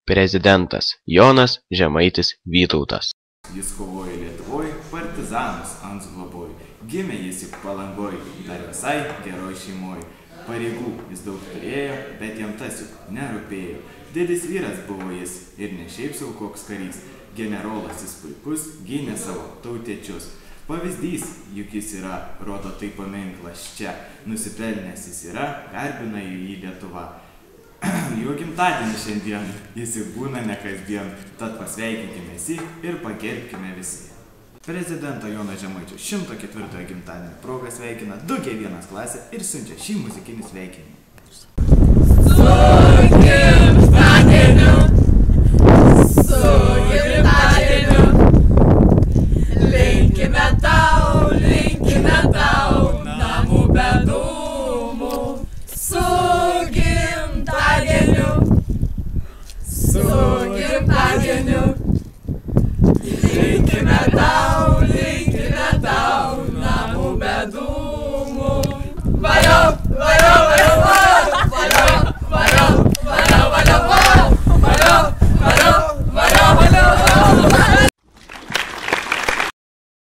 Prezidentas Jonas Žemaitis Vytautas. Jis kovojo Lietuvoje, partizanus Antsgloboje. Gimė jis juk Palangoj, dar visai geroj šeimoj. Pareigų jis daug turėjo, bet jam tas juk nerūpėjo. Didis vyras buvo jis ir ne šiaip sau koks karys. Generolas jis puikus, gynė savo tautiečius. Pavyzdys juk jis yra, rodo tai paminklas čia. Nusipelnęs jis yra, garbina jį Lietuva. Jo gimtadienį šiandien, jis juk būna ne kasdien, tad pasveikinkime jį ir pagerbkime visi. Prezidento Jono Žemaičio 104 gimtadienio proga sveikina 2G1 klasė ir siunčia šį muzikinį sveikinimą. Su gimtadieniu! Su gimtadieniu! Linkime tau, namų be dūmų. Su gimtadieniu! Su gimtadieniu! Linkime tau, namų be dūmų.